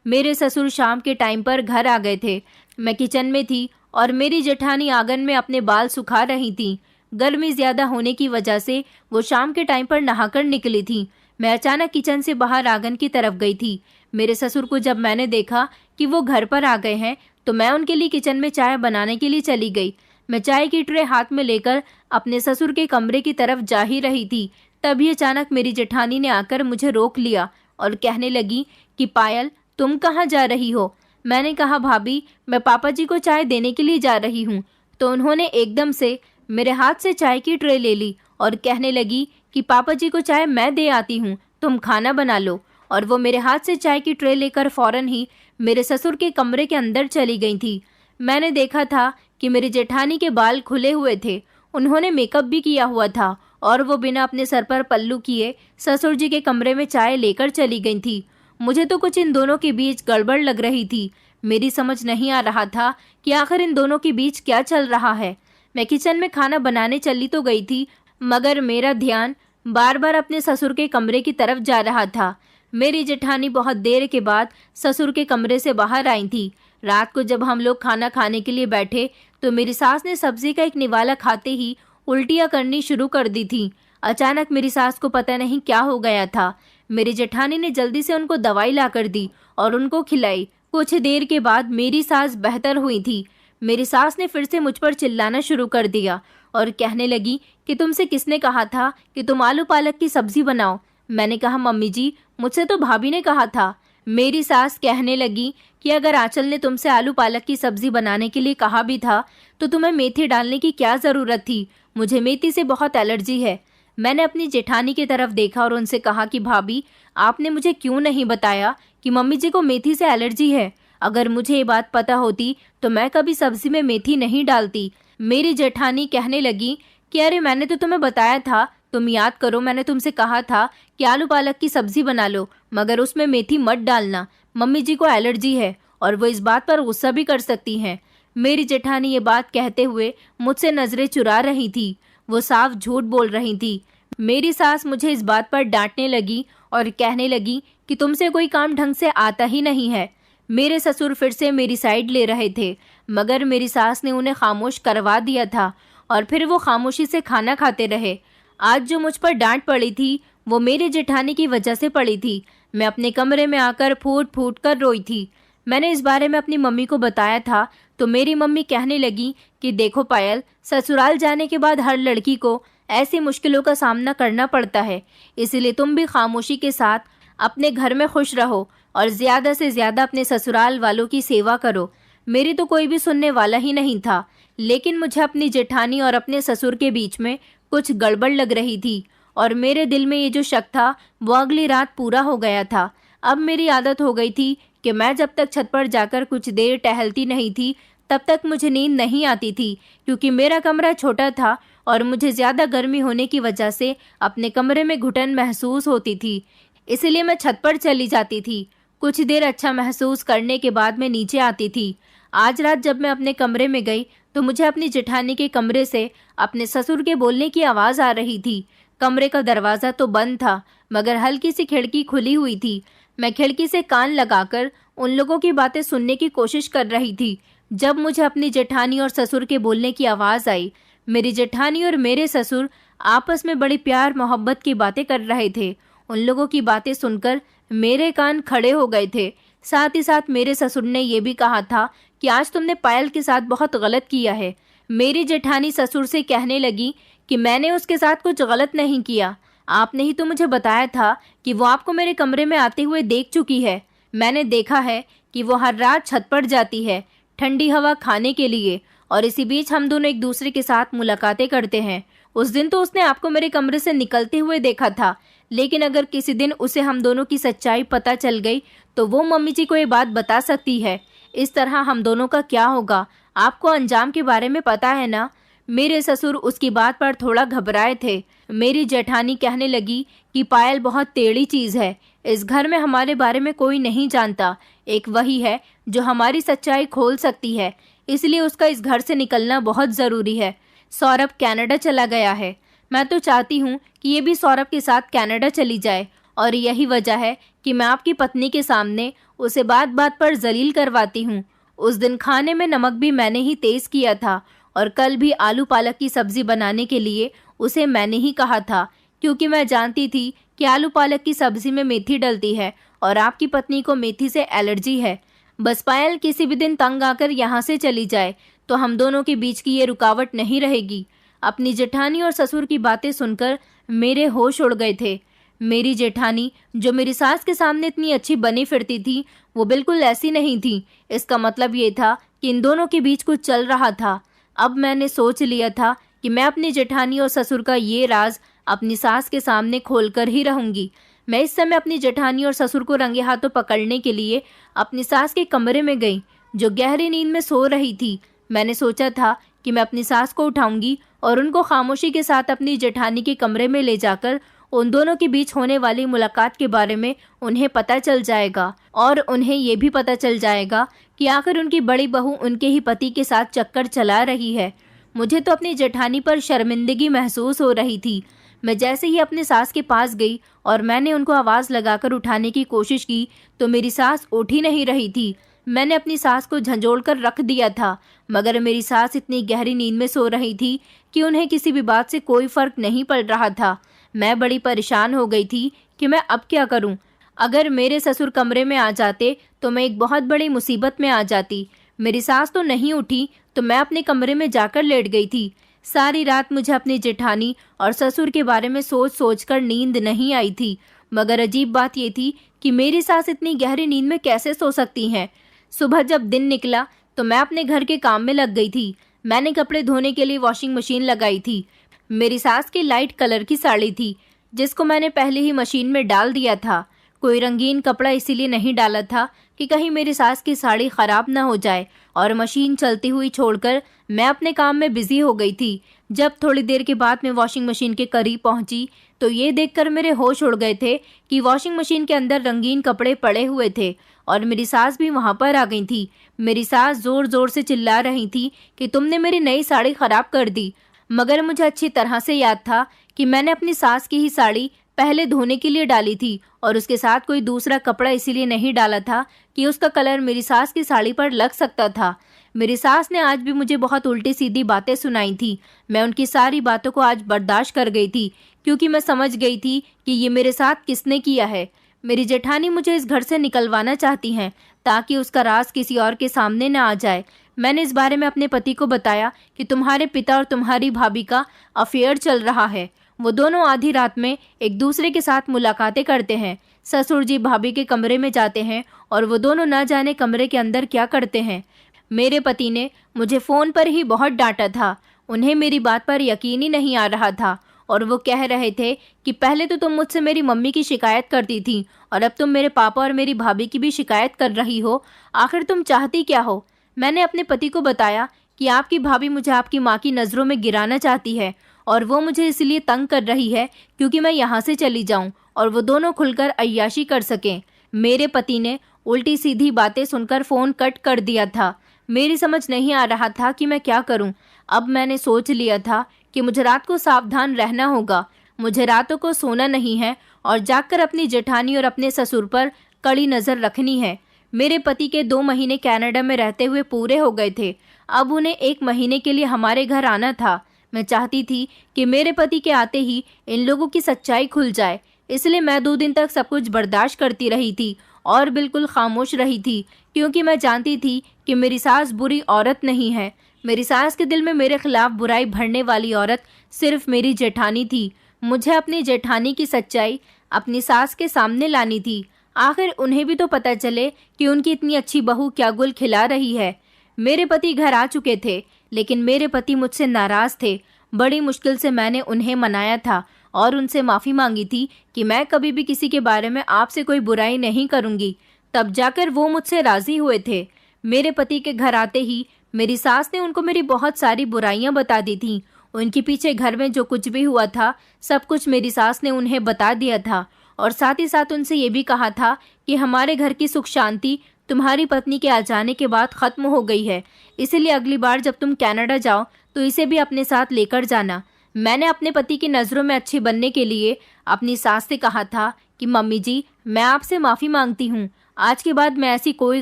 मेरे ससुर शाम के टाइम पर घर आ गए थे। मैं किचन में थी और मेरी जेठानी आंगन में अपने बाल सुखा रही थी। गर्मी ज्यादा होने की वजह से वो शाम के टाइम पर नहाकर निकली थी। मैं अचानक किचन से बाहर आंगन की तरफ गई थी। मेरे ससुर को जब मैंने देखा कि वो घर पर आ गए हैं तो मैं उनके लिए किचन में चाय बनाने के लिए चली गई। मैं चाय की ट्रे हाथ में लेकर अपने ससुर के कमरे की तरफ जा ही रही थी, तभी अचानक मेरी जेठानी ने आकर मुझे रोक लिया और कहने लगी कि पायल तुम कहाँ जा रही हो? मैंने कहा भाभी मैं पापा जी को चाय देने के लिए जा रही हूँ। तो उन्होंने एकदम से मेरे हाथ से चाय की ट्रे ले ली और कहने लगी कि पापा जी को चाय मैं दे आती हूँ, तुम खाना बना लो। और वो मेरे हाथ से चाय की ट्रे लेकर फौरन ही मेरे ससुर के कमरे के अंदर चली गई थी। मैंने देखा था कि मेरी जेठानी के बाल खुले हुए थे, उन्होंने मेकअप भी किया हुआ था और वो बिना अपने सर पर पल्लू किए ससुर जी के कमरे में चाय लेकर चली गई थी। मुझे तो कुछ इन दोनों के बीच गड़बड़ लग रही थी। मेरी समझ नहीं आ रहा था कि आखिर इन दोनों के बीच क्या चल रहा है। मैं किचन में खाना बनाने चली तो गई थी, मगर मेरा ध्यान बार बार अपने ससुर के कमरे की तरफ जा रहा था। मेरी जेठानी बहुत देर के बाद ससुर के कमरे से बाहर आई थी। रात को जब हम लोग खाना खाने के लिए बैठे तो मेरी सास ने सब्जी का एक निवाला खाते ही उल्टियाँ करनी शुरू कर दी थी। अचानक मेरी सास को पता नहीं क्या हो गया था। मेरी जेठानी ने जल्दी से उनको दवाई लाकर दी और उनको खिलाई। कुछ देर के बाद मेरी सास बेहतर हुई थी। मेरी सास ने फिर से मुझ पर चिल्लाना शुरू कर दिया और कहने लगी कि तुमसे किसने कहा था कि तुम आलू पालक की सब्जी बनाओ? मैंने कहा मम्मी जी मुझसे तो भाभी ने कहा था। मेरी सास कहने लगी कि अगर आंचल ने तुमसे आलू पालक की सब्जी बनाने के लिए कहा भी था तो तुम्हें मेथी डालने की क्या ज़रूरत थी, मुझे मेथी से बहुत एलर्जी है। मैंने अपनी जेठानी की तरफ देखा और उनसे कहा कि भाभी, आपने मुझे क्यों नहीं बताया कि मम्मी जी को मेथी से एलर्जी है। अगर मुझे ये बात पता होती तो मैं कभी सब्जी में मेथी नहीं डालती। मेरी जेठानी कहने लगी कि अरे मैंने तो तुम्हें बताया था, तुम याद करो, मैंने तुमसे कहा था कि आलू पालक की सब्जी बना लो, मगर उसमें मेथी मत डालना, मम्मी जी को एलर्जी है और वो इस बात पर गुस्सा भी कर सकती हैं। मेरी जेठानी ये बात कहते हुए मुझसे नजरें चुरा रही थी। वो साफ झूठ बोल रही थी। मेरी सास मुझे इस बात पर डांटने लगी और कहने लगी कि तुमसे कोई काम ढंग से आता ही नहीं है। मेरे ससुर फिर से मेरी साइड ले रहे थे, मगर मेरी सास ने उन्हें खामोश करवा दिया था और फिर वो खामोशी से खाना खाते रहे। आज जो मुझ पर डांट पड़ी थी वो मेरी जेठानी की वजह से पड़ी थी। मैं अपने कमरे में आकर फूट फूट कर रोई थी। मैंने इस बारे में अपनी मम्मी को बताया था तो मेरी मम्मी कहने लगी कि देखो पायल, ससुराल जाने के बाद हर लड़की को ऐसी मुश्किलों का सामना करना पड़ता है, इसलिए तुम भी खामोशी के साथ अपने घर में खुश रहो और ज़्यादा से ज़्यादा अपने ससुराल वालों की सेवा करो। मेरी तो कोई भी सुनने वाला ही नहीं था, लेकिन मुझे अपनी जेठानी और अपने ससुर के बीच में कुछ गड़बड़ लग रही थी और मेरे दिल में ये जो शक था वो अगली रात पूरा हो गया था। अब मेरी आदत हो गई थी कि मैं जब तक छत पर जाकर कुछ देर टहलती नहीं थी तब तक मुझे नींद नहीं आती थी, क्योंकि मेरा कमरा छोटा था और मुझे ज़्यादा गर्मी होने की वजह से अपने कमरे में घुटन महसूस होती थी। इसलिए मैं छत पर चली जाती थी। कुछ देर अच्छा महसूस करने के बाद मैं नीचे आती थी। आज रात जब मैं अपने कमरे में गई तो मुझे अपनी जेठानी के कमरे से अपने ससुर के बोलने की आवाज़ आ रही थी। कमरे का दरवाज़ा तो बंद था, मगर हल्की सी खिड़की खुली हुई थी। मैं खिड़की से कान लगाकर उन लोगों की बातें सुनने की कोशिश कर रही थी जब मुझे अपनी जेठानी और ससुर के बोलने की आवाज़ आई। मेरी जेठानी और मेरे ससुर आपस में बड़ी प्यार मोहब्बत की बातें कर रहे थे। उन लोगों की बातें सुनकर मेरे कान खड़े हो गए थे। साथ ही साथ मेरे ससुर ने यह भी कहा था कि आज तुमने पायल के साथ बहुत गलत किया है। मेरी जेठानी ससुर से कहने लगी कि मैंने उसके साथ कुछ गलत नहीं किया, आपने ही तो मुझे बताया था कि वो आपको मेरे कमरे में आते हुए देख चुकी है। मैंने देखा है कि वो हर रात छत पर जाती है ठंडी हवा खाने के लिए, और इसी बीच हम दोनों एक दूसरे के साथ मुलाकातें करते हैं। उस दिन तो उसने आपको मेरे कमरे से निकलते हुए देखा था, लेकिन अगर किसी दिन उसे हम दोनों की सच्चाई पता चल गई तो वो मम्मी जी को ये बात बता सकती है। इस तरह हम दोनों का क्या होगा, आपको अंजाम के बारे में पता है ना। मेरे ससुर उसकी बात पर थोड़ा घबराए थे। मेरी जेठानी कहने लगी कि पायल बहुत टेढ़ी चीज़ है, इस घर में हमारे बारे में कोई नहीं जानता, एक वही है जो हमारी सच्चाई खोल सकती है, इसलिए उसका इस घर से निकलना बहुत ज़रूरी है। सौरभ कनाडा चला गया है, मैं तो चाहती हूँ कि ये भी सौरभ के साथ कनाडा चली जाए, और यही वजह है कि मैं आपकी पत्नी के सामने उसे बात बात पर जलील करवाती हूँ। उस दिन खाने में नमक भी मैंने ही तेज़ किया था, और कल भी आलू पालक की सब्ज़ी बनाने के लिए उसे मैंने ही कहा था, क्योंकि मैं जानती थी कि आलू पालक की सब्ज़ी में मेथी डलती है और आपकी पत्नी को मेथी से एलर्जी है। बस पायल किसी भी दिन तंग आकर यहाँ से चली जाए तो हम दोनों के बीच की ये रुकावट नहीं रहेगी। अपनी जेठानी और ससुर की बातें सुनकर मेरे होश उड़ गए थे। मेरी जेठानी जो मेरी सास के सामने इतनी अच्छी बनी फिरती थी, वो बिल्कुल ऐसी नहीं थी। इसका मतलब ये था कि इन दोनों के बीच कुछ चल रहा था। अब मैंने सोच लिया था कि मैं अपनी जेठानी और ससुर का ये राज अपनी सास के सामने खोलकर ही रहूंगी। मैं इस समय अपनी जेठानी और ससुर को रंगे हाथों पकड़ने के लिए अपनी सास के कमरे में गई, जो गहरी नींद में सो रही थी। मैंने सोचा था कि मैं अपनी सास को उठाऊंगी और उनको खामोशी के साथ अपनी जेठानी के कमरे में ले जाकर उन दोनों के बीच होने वाली मुलाकात के बारे में उन्हें पता चल जाएगा, और उन्हें ये भी पता चल जाएगा कि आखिर उनकी बड़ी बहू उनके ही पति के साथ चक्कर चला रही है। मुझे तो अपनी जेठानी पर शर्मिंदगी महसूस हो रही थी। मैं जैसे ही अपने सास के पास गई और मैंने उनको आवाज़ लगाकर उठाने की कोशिश की तो मेरी सास उठ ही नहीं रही थी। मैंने अपनी सास को झंझोड़ कर रख दिया था, मगर मेरी सास इतनी गहरी नींद में सो रही थी कि उन्हें किसी भी बात से कोई फर्क नहीं पड़ रहा था। मैं बड़ी परेशान हो गई थी कि मैं अब क्या करूं। अगर मेरे ससुर कमरे में आ जाते तो मैं एक बहुत बड़ी मुसीबत में आ जाती। मेरी सास तो नहीं उठी तो मैं अपने कमरे में जाकर लेट गई थी। सारी रात मुझे अपनी जेठानी और ससुर के बारे में सोच सोच कर नींद नहीं आई थी। मगर अजीब बात ये थी कि मेरी सास इतनी गहरी नींद में कैसे सो सकती हैं। सुबह जब दिन निकला तो मैं अपने घर के काम में लग गई थी। मैंने कपड़े धोने के लिए वॉशिंग मशीन लगाई थी। मेरी सास की लाइट कलर की साड़ी थी जिसको मैंने पहले ही मशीन में डाल दिया था। कोई रंगीन कपड़ा इसीलिए नहीं डाला था कि कहीं मेरी सास की साड़ी खराब ना हो जाए, और मशीन चलती हुई छोड़कर मैं अपने काम में बिजी हो गई थी। जब थोड़ी देर के बाद मैं वॉशिंग मशीन के करीब पहुंची तो ये देखकर मेरे होश उड़ गए थे कि वॉशिंग मशीन के अंदर रंगीन कपड़े पड़े हुए थे और मेरी सास भी वहां पर आ गई थी। मेरी सास जोर जोर से चिल्ला रही थी कि तुमने मेरी नई साड़ी खराब कर दी। मगर मुझे अच्छी तरह से याद था कि मैंने अपनी सास की ही साड़ी पहले धोने के लिए डाली थी और उसके साथ कोई दूसरा कपड़ा इसीलिए नहीं डाला था कि उसका कलर मेरी सास की साड़ी पर लग सकता था। मेरी सास ने आज भी मुझे बहुत उल्टी सीधी बातें सुनाई थी। मैं उनकी सारी बातों को आज बर्दाश्त कर गई थी क्योंकि मैं समझ गई थी कि ये मेरे साथ किसने किया है। मेरी जेठानी मुझे इस घर से निकलवाना चाहती हैं ताकि उसका राज किसी और के सामने न आ जाए। मैंने इस बारे में अपने पति को बताया कि तुम्हारे पिता और तुम्हारी भाभी का अफेयर चल रहा है। वो दोनों आधी रात में एक दूसरे के साथ मुलाकातें करते हैं। ससुर जी भाभी के कमरे में जाते हैं और वो दोनों न जाने कमरे के अंदर क्या करते हैं। मेरे पति ने मुझे फ़ोन पर ही बहुत डांटा था। उन्हें मेरी बात पर यकीन ही नहीं आ रहा था और वो कह रहे थे कि पहले तो तुम मुझसे मेरी मम्मी की शिकायत करती थी और अब तुम मेरे पापा और मेरी भाभी की भी शिकायत कर रही हो। आखिर तुम चाहती क्या हो? मैंने अपने पति को बताया कि आपकी भाभी मुझे आपकी माँ की नज़रों में गिराना चाहती है और वो मुझे इसलिए तंग कर रही है क्योंकि मैं यहाँ से चली जाऊँ और वो दोनों खुलकर अय्याशी कर सकें। मेरे पति ने उल्टी सीधी बातें सुनकर फ़ोन कट कर दिया था। मेरी समझ नहीं आ रहा था कि मैं क्या करूं। अब मैंने सोच लिया था कि मुझे रात को सावधान रहना होगा। मुझे रातों को सोना नहीं है और जागकर अपनी जेठानी और अपने ससुर पर कड़ी नज़र रखनी है। मेरे पति के 2 महीने कनाडा में रहते हुए पूरे हो गए थे। अब उन्हें 1 महीने के लिए हमारे घर आना था। मैं चाहती थी कि मेरे पति के आते ही इन लोगों की सच्चाई खुल जाए, इसलिए मैं 2 दिन तक सब कुछ बर्दाश्त करती रही थी और बिल्कुल खामोश रही थी क्योंकि मैं जानती थी कि मेरी सास बुरी औरत नहीं है। मेरी सास के दिल में मेरे खिलाफ बुराई भरने वाली औरत सिर्फ मेरी जेठानी थी। मुझे अपनी जेठानी की सच्चाई अपनी सास के सामने लानी थी। आखिर उन्हें भी तो पता चले कि उनकी इतनी अच्छी बहू क्या गुल खिला रही है। मेरे पति घर आ चुके थे लेकिन मेरे पति मुझसे नाराज थे। बड़ी मुश्किल से मैंने उन्हें मनाया था और उनसे माफ़ी मांगी थी कि मैं कभी भी किसी के बारे में आपसे कोई बुराई नहीं करूंगी। तब जाकर वो मुझसे राज़ी हुए थे। मेरे पति के घर आते ही मेरी सास ने उनको मेरी बहुत सारी बुराइयां बता दी थीं। उनके पीछे घर में जो कुछ भी हुआ था सब कुछ मेरी सास ने उन्हें बता दिया था और साथ ही साथ उनसे ये भी कहा था कि हमारे घर की सुख शांति तुम्हारी पत्नी के आ जाने के बाद ख़त्म हो गई है, इसलिए अगली बार जब तुम कनाडा जाओ तो इसे भी अपने साथ लेकर जाना। मैंने अपने पति की नज़रों में अच्छी बनने के लिए अपनी सास से कहा था कि मम्मी जी, मैं आपसे माफ़ी मांगती हूँ। आज के बाद मैं ऐसी कोई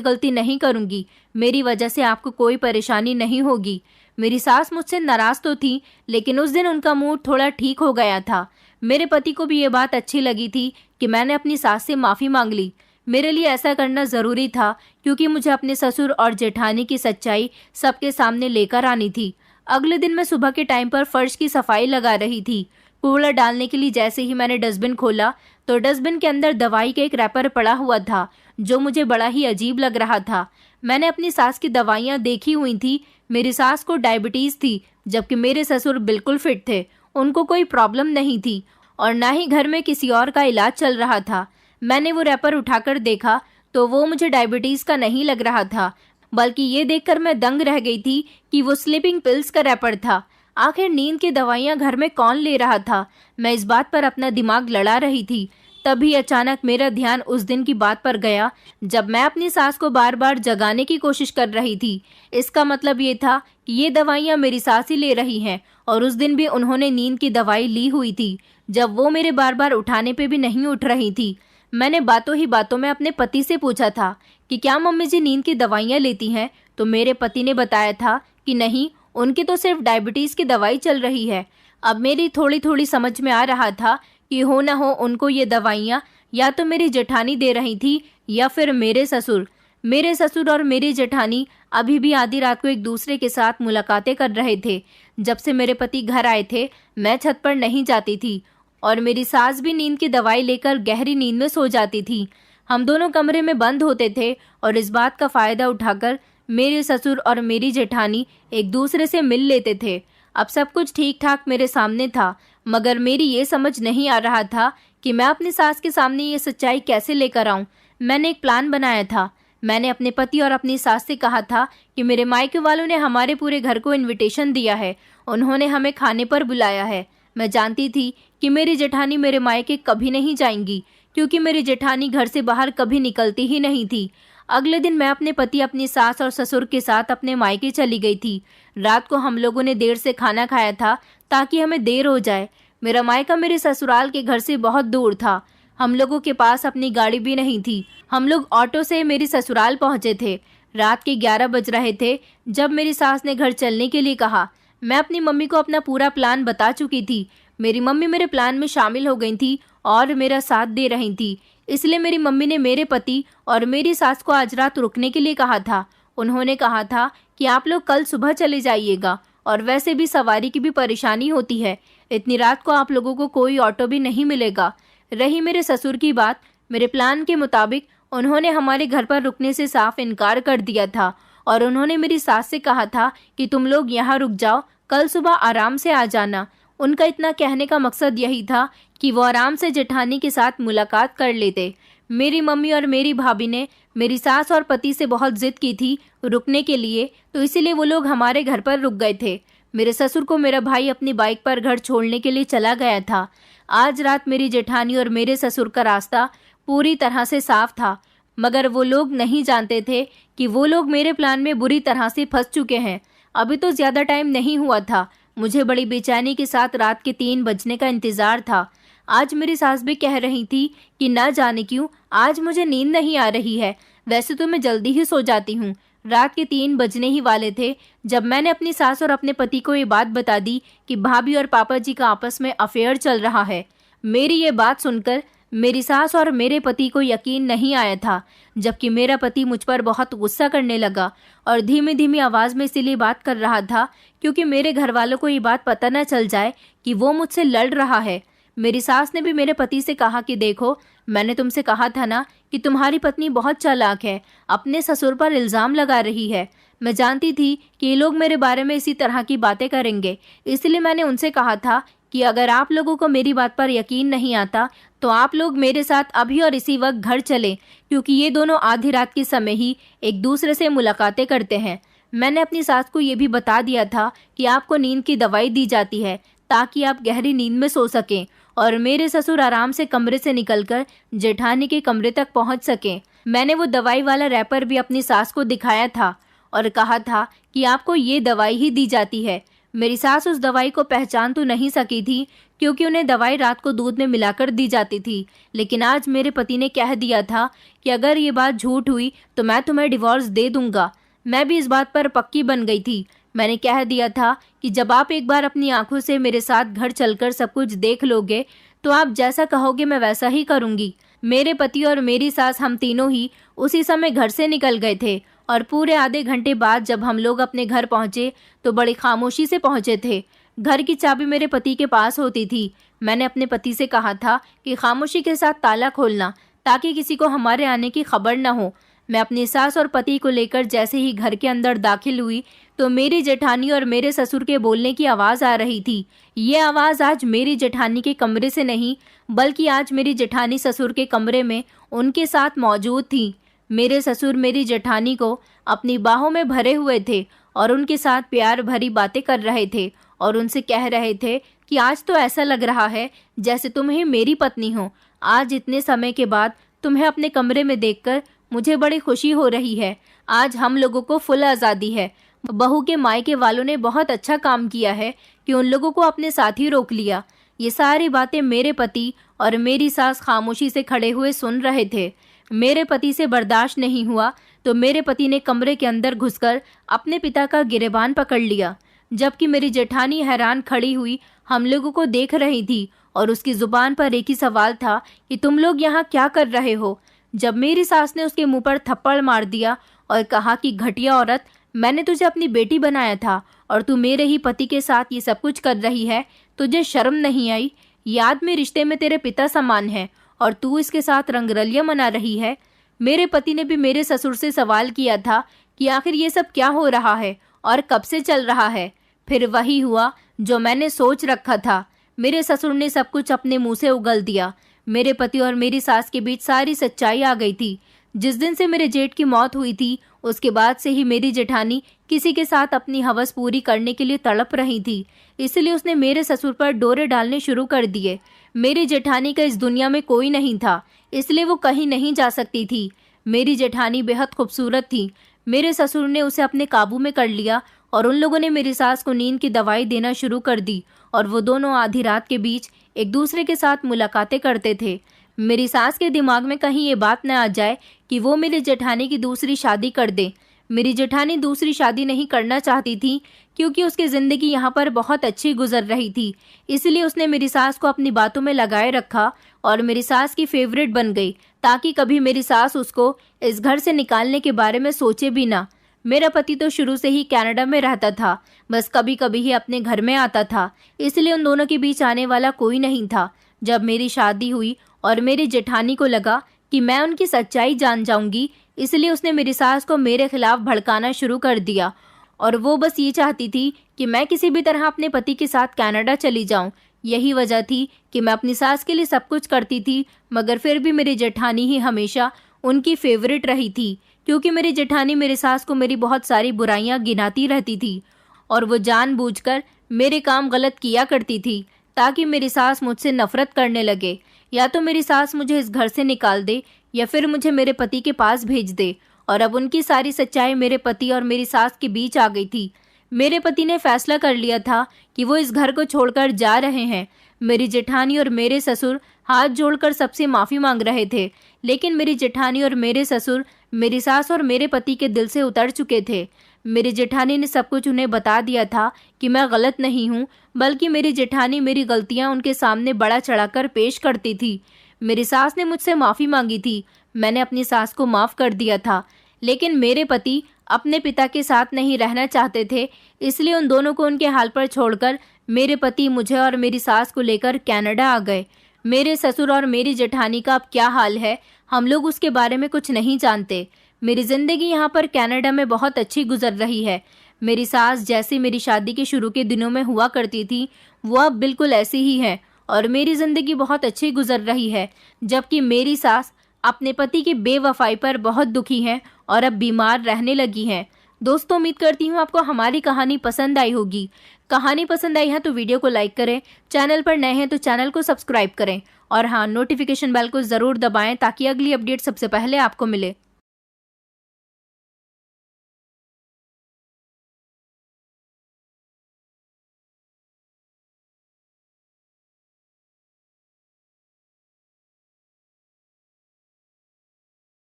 गलती नहीं करूँगी। मेरी वजह से आपको कोई परेशानी नहीं होगी। मेरी सास मुझसे नाराज़ तो थी लेकिन उस दिन उनका मूड थोड़ा ठीक हो गया था। मेरे पति को भी ये बात अच्छी लगी थी कि मैंने अपनी सास से माफ़ी मांग ली। मेरे लिए ऐसा करना ज़रूरी था क्योंकि मुझे अपने ससुर और जेठानी की सच्चाई सबके सामने लेकर आनी थी। अगले दिन मैं सुबह के टाइम पर फर्श की सफाई लगा रही थी। कूड़ा डालने के लिए जैसे ही मैंने डस्टबिन खोला तो डस्टबिन के अंदर दवाई का एक रैपर पड़ा हुआ था जो मुझे बड़ा ही अजीब लग रहा था। मैंने अपनी सास की दवाइयाँ देखी हुई थी। मेरी सास को डायबिटीज़ थी जबकि मेरे ससुर बिल्कुल फिट थे। उनको कोई प्रॉब्लम नहीं थी और ना ही घर में किसी और का इलाज चल रहा था। मैंने वो रैपर उठाकर देखा तो वो मुझे डायबिटीज़ का नहीं लग रहा था, बल्कि ये देखकर मैं दंग रह गई थी कि वो स्लीपिंग पिल्स का रैपर था। आखिर नींद की दवाइयाँ घर में कौन ले रहा था? मैं इस बात पर अपना दिमाग लड़ा रही थी। तभी अचानक मेरा ध्यान उस दिन की बात पर गया जब मैं अपनी सास को बार बार जगाने की कोशिश कर रही थी। इसका मतलब ये था कि ये दवाइयाँ मेरी सास ही ले रही हैं और उस दिन भी उन्होंने नींद की दवाई ली हुई थी जब वो मेरे बार बार उठाने पे भी नहीं उठ रही थी। मैंने बातों ही बातों में अपने पति से पूछा था कि क्या मम्मी जी नींद की दवाइयाँ लेती हैं, तो मेरे पति ने बताया था कि नहीं, उनकी तो सिर्फ डायबिटीज़ की दवाई चल रही है। अब मेरी थोड़ी थोड़ी समझ में आ रहा था कि हो ना हो उनको ये दवाइयाँ या तो मेरी जेठानी दे रही थी या फिर मेरे ससुर। मेरे ससुर और मेरी जेठानी अभी भी आधी रात को एक दूसरे के साथ मुलाकातें कर रहे थे। जब से मेरे पति घर आए थे मैं छत पर नहीं जाती थी और मेरी सास भी नींद की दवाई लेकर गहरी नींद में सो जाती थी। हम दोनों कमरे में बंद होते थे और इस बात का फ़ायदा उठाकर मेरे ससुर और मेरी जेठानी एक दूसरे से मिल लेते थे। अब सब कुछ ठीक ठाक मेरे सामने था, मगर मेरी ये समझ नहीं आ रहा था कि मैं अपनी सास के सामने ये सच्चाई कैसे लेकर आऊं। मैंने एक प्लान बनाया था। मैंने अपने पति और अपनी सास से कहा था कि मेरे मायके वालों ने हमारे पूरे घर को इनविटेशन दिया है, उन्होंने हमें खाने पर बुलाया है। मैं जानती थी कि मेरी जेठानी मेरे मायके कभी नहीं जाएंगी, क्योंकि मेरी जेठानी घर से बाहर कभी निकलती ही नहीं थी। अगले दिन मैं अपने पति, अपनी सास और ससुर के साथ अपने मायके चली गई थी। रात को हम लोगों ने देर से खाना खाया था ताकि हमें देर हो जाए। मेरा मायका मेरे ससुराल के घर से बहुत दूर था। हम लोगों के पास अपनी गाड़ी भी नहीं थी। हम लोग ऑटो से मेरी ससुराल पहुंचे थे। रात के 11 बज रहे थे जब मेरी सास ने घर चलने के लिए कहा। मैं अपनी मम्मी को अपना पूरा प्लान बता चुकी थी। मेरी मम्मी मेरे प्लान में शामिल हो गई थी और मेरा साथ दे रही थी। इसलिए मेरी मम्मी ने मेरे पति और मेरी सास को आज रात रुकने के लिए कहा था। उन्होंने कहा था कि आप लोग कल सुबह चले जाइएगा, और वैसे भी सवारी की भी परेशानी होती है, इतनी रात को आप लोगों को कोई ऑटो भी नहीं मिलेगा। रही मेरे ससुर की बात, मेरे प्लान के मुताबिक उन्होंने हमारे घर पर रुकने से साफ इनकार कर दिया था और उन्होंने मेरी सास से कहा था कि तुम लोग यहाँ रुक जाओ, कल सुबह आराम से आ जाना। उनका इतना कहने का मकसद यही था कि वो आराम से जेठानी के साथ मुलाकात कर लेते। मेरी मम्मी और मेरी भाभी ने मेरी सास और पति से बहुत जिद की थी रुकने के लिए, तो इसीलिए वो लोग हमारे घर पर रुक गए थे। मेरे ससुर को मेरा भाई अपनी बाइक पर घर छोड़ने के लिए चला गया था। आज रात मेरी जेठानी और मेरे ससुर का रास्ता पूरी तरह से साफ था, मगर वो लोग नहीं जानते थे कि वो लोग मेरे प्लान में बुरी तरह से फंस चुके हैं। अभी तो ज़्यादा टाइम नहीं हुआ था। मुझे बड़ी बेचैनी के साथ रात के 3 बजने का इंतज़ार था। आज मेरी सास भी कह रही थी कि ना जाने क्यों आज मुझे नींद नहीं आ रही है। वैसे तो मैं जल्दी ही सो जाती हूँ। रात के 3 बजने ही वाले थे जब मैंने अपनी सास और अपने पति को ये बात बता दी कि भाभी और पापा जी का आपस में अफेयर चल रहा है। मेरी ये बात सुनकर मेरी सास और मेरे पति को यकीन नहीं आया था, जबकि मेरा पति मुझ पर बहुत गुस्सा करने लगा और धीमी धीमी आवाज़ में इसलिए बात कर रहा था क्योंकि मेरे घर वालों को ये बात पता न चल जाए कि वो मुझसे लड़ रहा है। मेरी सास ने भी मेरे पति से कहा कि देखो, मैंने तुमसे कहा था ना कि तुम्हारी पत्नी बहुत चालाक है, अपने ससुर पर इल्ज़ाम लगा रही है। मैं जानती थी कि ये लोग मेरे बारे में इसी तरह की बातें करेंगे, इसलिए मैंने उनसे कहा था कि अगर आप लोगों को मेरी बात पर यकीन नहीं आता तो आप लोग मेरे साथ अभी और इसी वक्त घर चलें, क्योंकि ये दोनों आधी रात के समय ही एक दूसरे से मुलाकातें करते हैं। मैंने अपनी सास को ये भी बता दिया था कि आपको नींद की दवाई दी जाती है ताकि आप गहरी नींद में सो सकें और मेरे ससुर आराम से कमरे से निकलकर जेठानी के कमरे तक पहुंच सकें। मैंने वो दवाई वाला रैपर भी अपनी सास को दिखाया था और कहा था कि आपको ये दवाई ही दी जाती है। मेरी सास उस दवाई को पहचान तो नहीं सकी थी क्योंकि उन्हें दवाई रात को दूध में मिलाकर दी जाती थी, लेकिन आज मेरे पति ने कह दिया था कि अगर ये बात झूठ हुई तो मैं तुम्हें डिवोर्स दे दूंगा। मैं भी इस बात पर पक्की बन गई थी। मैंने कह दिया था कि जब आप एक बार अपनी आंखों से मेरे साथ घर चलकर सब कुछ देख लोगे तो आप जैसा कहोगे मैं वैसा ही करूंगी। मेरे पति और मेरी सास हम तीनों ही उसी समय घर से निकल गए थे और पूरे आधे घंटे बाद जब हम लोग अपने घर पहुंचे तो बड़ी खामोशी से पहुंचे थे। घर की चाबी मेरे पति के पास होती थी। मैंने अपने पति से कहा था कि खामोशी के साथ ताला खोलना ताकि किसी को हमारे आने की खबर न हो। मैं अपनी सास और पति को लेकर जैसे ही घर के अंदर दाखिल हुई तो मेरी जेठानी और मेरे ससुर के बोलने की आवाज़ आ रही थी। ये आवाज़ आज मेरी जेठानी के कमरे से नहीं, बल्कि आज मेरी जेठानी ससुर के कमरे में उनके साथ मौजूद थी। मेरे ससुर मेरी जेठानी को अपनी बाहों में भरे हुए थे और उनके साथ प्यार भरी बातें कर रहे थे और उनसे कह रहे थे कि आज तो ऐसा लग रहा है जैसे तुम ही मेरी पत्नी हो। आज इतने समय के बाद तुम्हें अपने कमरे में देखकर मुझे बड़ी खुशी हो रही है। आज हम लोगों को फुल आज़ादी है। बहू के मायके वालों ने बहुत अच्छा काम किया है कि उन लोगों को अपने साथ ही रोक लिया। ये सारी बातें मेरे पति और मेरी सास खामोशी से खड़े हुए सुन रहे थे। मेरे पति से बर्दाश्त नहीं हुआ तो मेरे पति ने कमरे के अंदर घुसकर अपने पिता का गिरेबान पकड़ लिया, जबकि मेरी जेठानी हैरान खड़ी हुई हम लोगों को देख रही थी और उसकी जुबान पर एक ही सवाल था कि तुम लोग यहाँ क्या कर रहे हो। जब मेरी सास ने उसके मुंह पर थप्पड़ मार दिया और कहा कि घटिया औरत, मैंने तुझे अपनी बेटी बनाया था और तू मेरे ही पति के साथ ये सब कुछ कर रही है, तुझे शर्म नहीं आई। याद में रिश्ते में तेरे पिता समान है और तू इसके साथ रंगरलियां मना रही है। मेरे पति ने भी मेरे ससुर से सवाल किया था कि आखिर ये सब क्या हो रहा है और कब से चल रहा है। फिर वही हुआ जो मैंने सोच रखा था। मेरे ससुर ने सब कुछ अपने मुंह से उगल दिया। मेरे पति और मेरी सास के बीच सारी सच्चाई आ गई थी। जिस दिन से मेरे जेठ की मौत हुई थी उसके बाद से ही मेरी जेठानी किसी के साथ अपनी हवस पूरी करने के लिए तड़प रही थी, इसलिए उसने मेरे ससुर पर डोरे डालने शुरू कर दिए। मेरी जेठानी का इस दुनिया में कोई नहीं था, इसलिए वो कहीं नहीं जा सकती थी। मेरी जेठानी बेहद खूबसूरत थी। मेरे ससुर ने उसे अपने काबू में कर लिया और उन लोगों ने मेरी सास को नींद की दवाई देना शुरू कर दी और वो दोनों आधी रात के बीच एक दूसरे के साथ मुलाकातें करते थे। मेरी सास के दिमाग में कहीं ये बात न आ जाए कि वो मेरी जेठानी की दूसरी शादी कर दे। मेरी जेठानी दूसरी शादी नहीं करना चाहती थी क्योंकि उसकी ज़िंदगी यहाँ पर बहुत अच्छी गुजर रही थी, इसलिए उसने मेरी सास को अपनी बातों में लगाए रखा और मेरी सास की फेवरेट बन गई ताकि कभी मेरी सास उसको इस घर से निकालने के बारे में सोचे भी ना। मेरा पति तो शुरू से ही कनाडा में रहता था, बस कभी कभी ही अपने घर में आता था, इसलिए उन दोनों के बीच आने वाला कोई नहीं था। जब मेरी शादी हुई और मेरी जेठानी को लगा कि मैं उनकी सच्चाई जान जाऊंगी, इसलिए उसने मेरी सास को मेरे खिलाफ भड़काना शुरू कर दिया और वो बस ये चाहती थी कि मैं किसी भी तरह अपने पति के साथ कनाडा चली जाऊं। यही वजह थी कि मैं अपनी सास के लिए सब कुछ करती थी, मगर फिर भी मेरी जेठानी ही हमेशा उनकी फेवरेट रही थी क्योंकि मेरी जेठानी मेरी सास को मेरी बहुत सारी बुराइयां गिनाती रहती थी और वो जानबूझकर मेरे काम गलत किया करती थी ताकि मेरी सास मुझसे नफरत करने लगे। या तो मेरी सास मुझे इस घर से निकाल दे या फिर मुझे मेरे पति के पास भेज दे। और अब उनकी सारी सच्चाई मेरे पति और मेरी सास के बीच आ गई थी। मेरे पति ने फैसला कर लिया था कि वो इस घर को छोड़कर जा रहे हैं। मेरी जेठानी और मेरे ससुर हाथ जोड़कर सबसे माफ़ी मांग रहे थे, लेकिन मेरी जेठानी और मेरे ससुर मेरी सास और मेरे पति के दिल से उतर चुके थे। मेरी जेठानी ने सब कुछ उन्हें बता दिया था कि मैं गलत नहीं हूँ, बल्कि मेरी जेठानी मेरी गलतियाँ उनके सामने बड़ा चढ़ाकर पेश करती थी। मेरी सास ने मुझसे माफ़ी मांगी थी, मैंने अपनी सास को माफ़ कर दिया था, लेकिन मेरे पति अपने पिता के साथ नहीं रहना चाहते थे, इसलिए उन दोनों को उनके हाल पर छोड़कर मेरे पति मुझे और मेरी सास को लेकर कनाडा आ गए। मेरे ससुर और मेरी जेठानी का अब क्या हाल है हम लोग उसके बारे में कुछ नहीं जानते। मेरी ज़िंदगी यहाँ पर कनाडा में बहुत अच्छी गुजर रही है। मेरी सास जैसी मेरी शादी के शुरू के दिनों में हुआ करती थी वो अब बिल्कुल ऐसी ही है और मेरी ज़िंदगी बहुत अच्छी गुजर रही है, जबकि मेरी सास अपने पति की बेवफाई पर बहुत दुखी हैं और अब बीमार रहने लगी हैं। दोस्तों, उम्मीद करती हूँ आपको हमारी कहानी पसंद आई होगी। कहानी पसंद आई है तो वीडियो को लाइक करें, चैनल पर नए हैं तो चैनल को सब्सक्राइब करें और हाँ, नोटिफिकेशन बेल को ज़रूर दबाएं ताकि अगली अपडेट सबसे पहले आपको मिले।